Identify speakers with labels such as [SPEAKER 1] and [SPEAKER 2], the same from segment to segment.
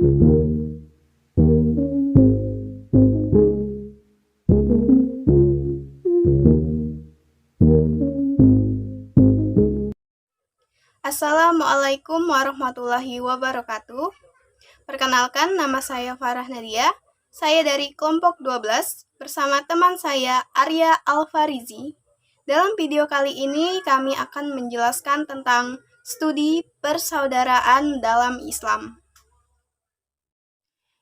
[SPEAKER 1] Assalamualaikum warahmatullahi wabarakatuh. Perkenalkan, nama saya Farah Nadia. Saya dari kelompok 12 bersama teman saya Arya Alfarizi. Dalam video kali ini kami akan menjelaskan tentang studi persaudaraan dalam Islam.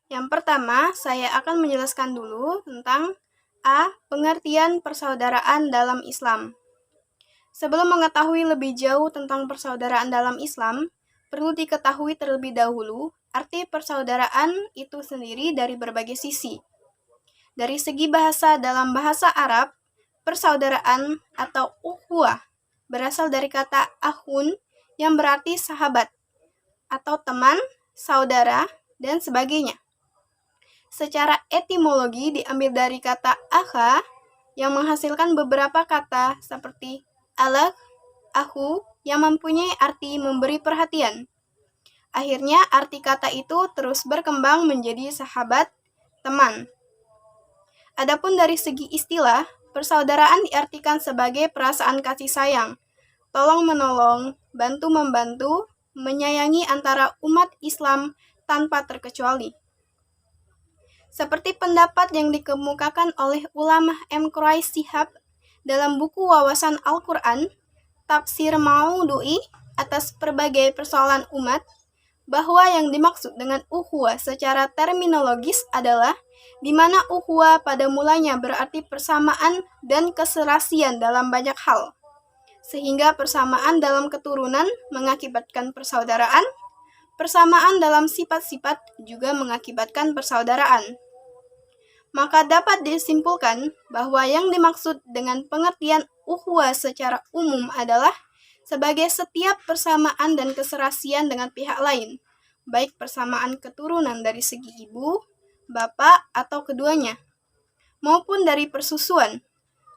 [SPEAKER 1] Yang pertama, saya akan menjelaskan dulu tentang A. Pengertian persaudaraan dalam Islam. Sebelum mengetahui lebih jauh tentang persaudaraan dalam Islam, perlu diketahui terlebih dahulu arti persaudaraan itu sendiri dari berbagai sisi. Dari segi bahasa, dalam bahasa Arab, persaudaraan atau ukhuwah berasal dari kata akhun yang berarti sahabat atau teman, saudara, dan sebagainya. Secara etimologi diambil dari kata akha yang menghasilkan beberapa kata seperti alaq, aku, yang mempunyai arti memberi perhatian. Akhirnya arti kata itu terus berkembang menjadi sahabat, teman. Adapun dari segi istilah, persaudaraan diartikan sebagai perasaan kasih sayang, tolong-menolong, bantu-membantu, menyayangi antara umat Islam tanpa terkecuali. Seperti pendapat yang dikemukakan oleh ulama M. Quraish Shihab dalam buku Wawasan Al-Quran, Tafsir Maudu'i atas berbagai persoalan umat, bahwa yang dimaksud dengan ukhuwah secara terminologis adalah di mana ukhuwah pada mulanya berarti persamaan dan keserasian dalam banyak hal, sehingga persamaan dalam keturunan mengakibatkan persaudaraan, persamaan dalam sifat-sifat juga mengakibatkan persaudaraan. Maka dapat disimpulkan bahwa yang dimaksud dengan pengertian ukhuwah secara umum adalah sebagai setiap persamaan dan keserasian dengan pihak lain, baik persamaan keturunan dari segi ibu, bapak, atau keduanya, maupun dari persusuan,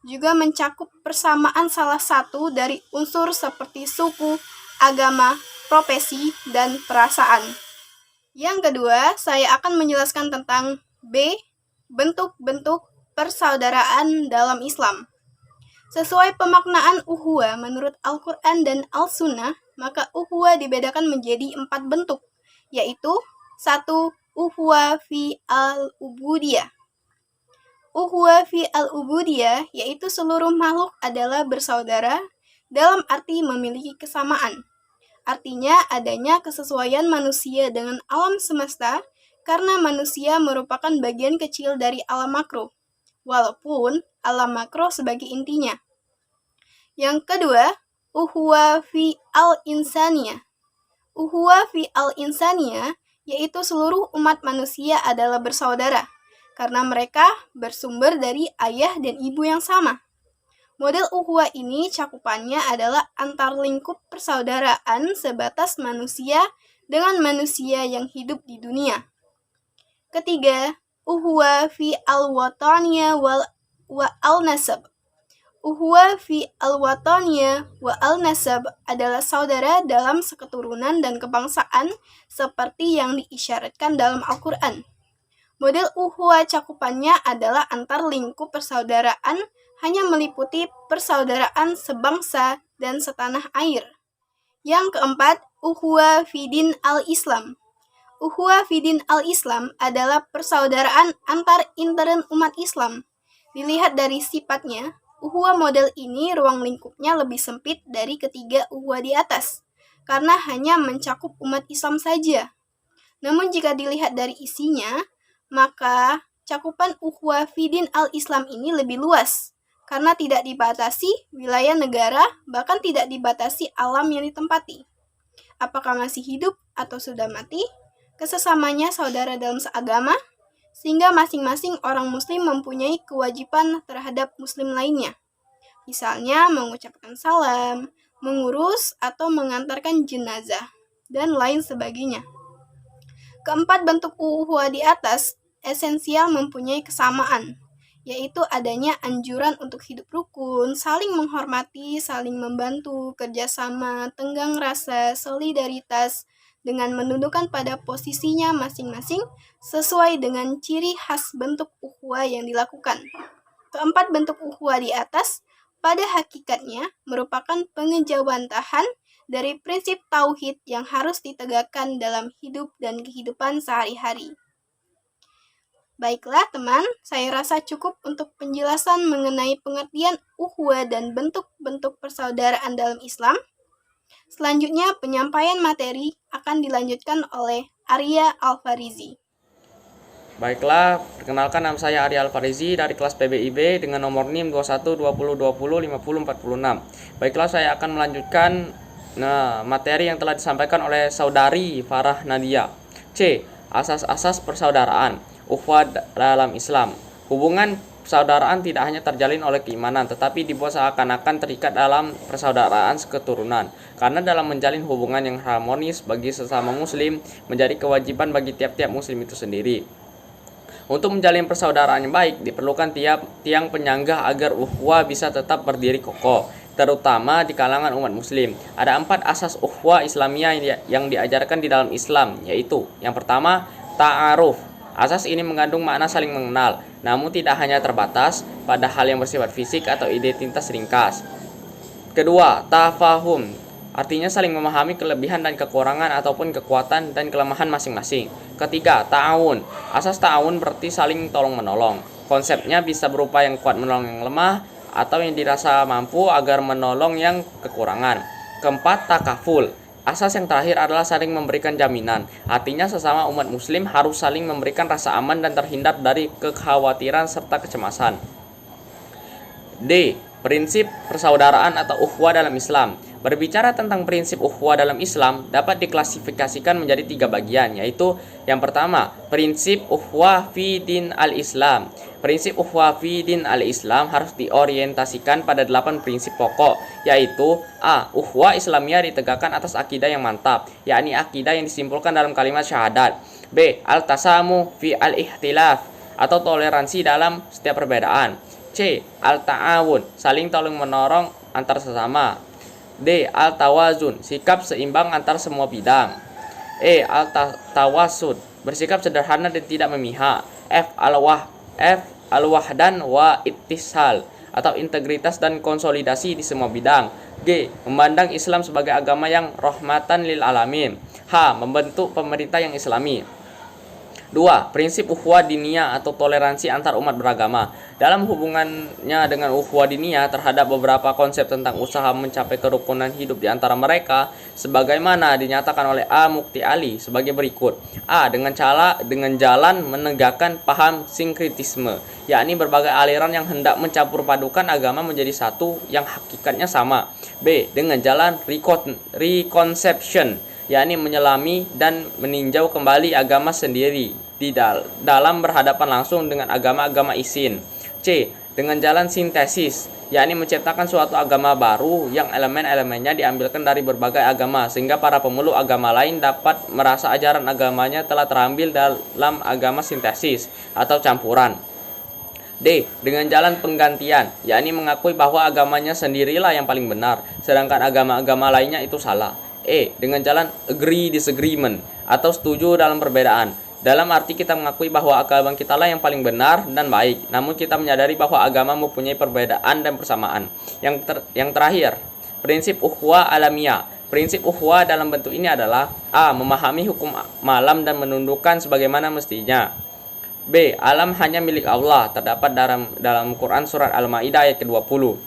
[SPEAKER 1] juga mencakup persamaan salah satu dari unsur seperti suku, agama, profesi, dan perasaan. Yang kedua, saya akan menjelaskan tentang B. Bentuk-bentuk persaudaraan dalam Islam. Sesuai pemaknaan ukhuwah menurut Al-Quran dan Al-Sunnah, maka ukhuwah dibedakan menjadi 4 bentuk, yaitu 1. Ukhuwah fi al-ubudiyah. Ukhuwah fi al-ubudiyah yaitu seluruh makhluk adalah bersaudara dalam arti memiliki kesamaan. Artinya adanya kesesuaian manusia dengan alam semesta karena manusia merupakan bagian kecil dari alam makro, walaupun alam makro sebagai intinya. Yang kedua, ukhuwah fi al-insaniyah. Ukhuwah fi al-insaniyah yaitu seluruh umat manusia adalah bersaudara, karena mereka bersumber dari ayah dan ibu yang sama. Model ukhuwah ini cakupannya adalah antar lingkup persaudaraan sebatas manusia dengan manusia yang hidup di dunia. Ketiga, ukhuwah fi al-wataniyah wa al-nasab. Ukhuwah fi al-wataniyah wa al-nasab adalah saudara dalam seketurunan dan kebangsaan seperti yang diisyaratkan dalam Al-Quran. Model ukhuwah cakupannya adalah antar lingkup persaudaraan hanya meliputi persaudaraan sebangsa dan setanah air. Yang keempat, ukhuwah fi din al-Islam. Ukhuwah fi din al-Islam adalah persaudaraan antar intern umat Islam. Dilihat dari sifatnya, ukhuwah model ini ruang lingkupnya lebih sempit dari ketiga ukhuwah di atas, karena hanya mencakup umat Islam saja. Namun jika dilihat dari isinya, maka cakupan ukhuwah fi din al-Islam ini lebih luas, karena tidak dibatasi wilayah negara, bahkan tidak dibatasi alam yang ditempati. Apakah masih hidup atau sudah mati? Kesesamanya saudara dalam seagama, sehingga masing-masing orang muslim mempunyai kewajiban terhadap muslim lainnya. Misalnya mengucapkan salam, mengurus atau mengantarkan jenazah, dan lain sebagainya. Keempat bentuk ukhuwah di atas esensial mempunyai kesamaan, yaitu adanya anjuran untuk hidup rukun, saling menghormati, saling membantu, kerjasama, tenggang rasa, solidaritas, dengan menundukkan pada posisinya masing-masing sesuai dengan ciri khas bentuk ukhuwah yang dilakukan. Keempat bentuk ukhuwah di atas pada hakikatnya merupakan pengejawantahan dari prinsip tauhid yang harus ditegakkan dalam hidup dan kehidupan sehari-hari. Baiklah teman, saya rasa cukup untuk penjelasan mengenai pengertian ukhuwah dan bentuk-bentuk persaudaraan dalam Islam. Selanjutnya, penyampaian materi akan dilanjutkan oleh Arya Alfarizi.
[SPEAKER 2] Baiklah, perkenalkan nama saya Arya Alfarizi dari kelas PBIB dengan nomor NIM 2120205046. Baiklah, saya akan melanjutkan materi yang telah disampaikan oleh saudari Farah Nadia. C. Asas-asas persaudaraan ukhuwah dalam Islam. Hubungan persaudaraan tidak hanya terjalin oleh keimanan, tetapi dibuat seakan-akan terikat dalam persaudaraan keturunan. Karena dalam menjalin hubungan yang harmonis bagi sesama muslim menjadi kewajiban bagi tiap-tiap muslim itu sendiri. Untuk menjalin persaudaraan yang baik, diperlukan tiang penyangga agar ukhuwah bisa tetap berdiri kokoh, terutama di kalangan umat muslim. Ada 4 asas ukhuwah Islamiyah yang diajarkan di dalam Islam, yaitu yang pertama, ta'aruf. Asas ini mengandung makna saling mengenal, namun tidak hanya terbatas pada hal yang bersifat fisik atau identitas ringkas. Kedua, tafahum. Artinya saling memahami kelebihan dan kekurangan ataupun kekuatan dan kelemahan masing-masing. Ketiga, ta'awun. Asas ta'awun berarti saling tolong-menolong. Konsepnya bisa berupa yang kuat menolong yang lemah atau yang dirasa mampu agar menolong yang kekurangan. Keempat, takaful. Asas yang terakhir adalah saling memberikan jaminan. Artinya sesama umat muslim harus saling memberikan rasa aman dan terhindar dari kekhawatiran serta kecemasan. D. Prinsip persaudaraan atau ukhuwah dalam Islam. Berbicara tentang prinsip ukhuwah dalam Islam dapat diklasifikasikan menjadi 3 bagian, yaitu yang pertama, prinsip ukhuwah fi din al-Islam. Prinsip ukhuwah fi din al-Islam harus diorientasikan pada 8 prinsip pokok, yaitu A. Ukhuwah Islamiyah ditegakkan atas akidah yang mantap, yakni akidah yang disimpulkan dalam kalimat syahadat. B. Al-tasamu fi al-ihtilaf atau toleransi dalam setiap perbedaan. C. Al-ta'awun, saling tolong-menolong antar sesama. D. Al-tawazun, sikap seimbang antar semua bidang. E. Al-tawasud, bersikap sederhana dan tidak memihak. F. Al-wahdan wa ittisal, atau integritas dan konsolidasi di semua bidang. G. Memandang Islam sebagai agama yang rahmatan lil alamin. H. Membentuk pemerintah yang islami. 2. Prinsip ukhuwah diniyah atau toleransi antar umat beragama. Dalam hubungannya dengan ukhuwah diniyah terhadap beberapa konsep tentang usaha mencapai kerukunan hidup di antara mereka, sebagaimana dinyatakan oleh A. Mukti Ali sebagai berikut. A. Dengan jalan menegakkan paham sinkritisme, yakni berbagai aliran yang hendak mencampur padukan agama menjadi satu yang hakikatnya sama. B. Dengan jalan reconception, yakni menyelami dan meninjau kembali agama sendiri dalam berhadapan langsung dengan agama-agama isin. C. Dengan jalan sintesis, yakni menciptakan suatu agama baru yang elemen-elemennya diambilkan dari berbagai agama, sehingga para pemeluk agama lain dapat merasa ajaran agamanya telah terambil dalam agama sintesis atau campuran. D. Dengan jalan penggantian, yakni mengakui bahwa agamanya sendirilah yang paling benar, sedangkan agama-agama lainnya itu salah. E. Dengan jalan agree disagreement atau setuju dalam perbedaan. Dalam arti kita mengakui bahwa agama kita lah yang paling benar dan baik, namun kita menyadari bahwa agama mempunyai perbedaan dan persamaan. Yang terakhir, prinsip ukhuwah alamiah. Prinsip ukhuwah dalam bentuk ini adalah A. Memahami hukum malam dan menundukkan sebagaimana mestinya. B. Alam hanya milik Allah. Terdapat dalam Quran surat Al-Maidah ayat ke-20.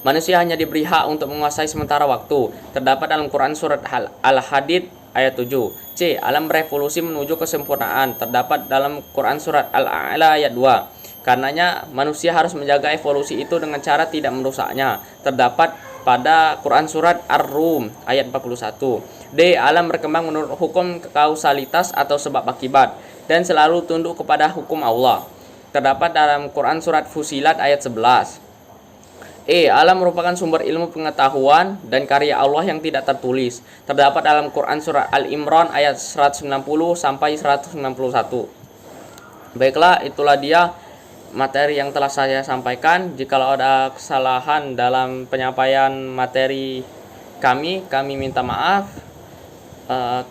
[SPEAKER 2] Manusia hanya diberi hak untuk menguasai sementara waktu. Terdapat dalam Quran surat Al-Hadid ayat 7. C. Alam berevolusi menuju kesempurnaan. Terdapat dalam Quran surat Al-A'la ayat 2. Karenanya manusia harus menjaga evolusi itu dengan cara tidak merusaknya. Terdapat pada Quran surat Ar-Rum ayat 41. D. Alam berkembang menurut hukum kausalitas atau sebab akibat dan selalu tunduk kepada hukum Allah. Terdapat dalam Quran surat Fusilat ayat 11. E. Alam merupakan sumber ilmu pengetahuan dan karya Allah yang tidak tertulis. Terdapat dalam Quran surat Al-Imran ayat 190 sampai 191. Baiklah, itulah dia materi yang telah saya sampaikan. Jikalau ada kesalahan dalam penyampaian materi kami minta maaf.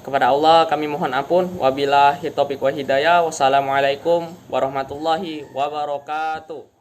[SPEAKER 2] Kepada Allah kami mohon ampun. Wabillahi taufiq wal hidayah. Wassalamualaikum warahmatullahi wabarakatuh.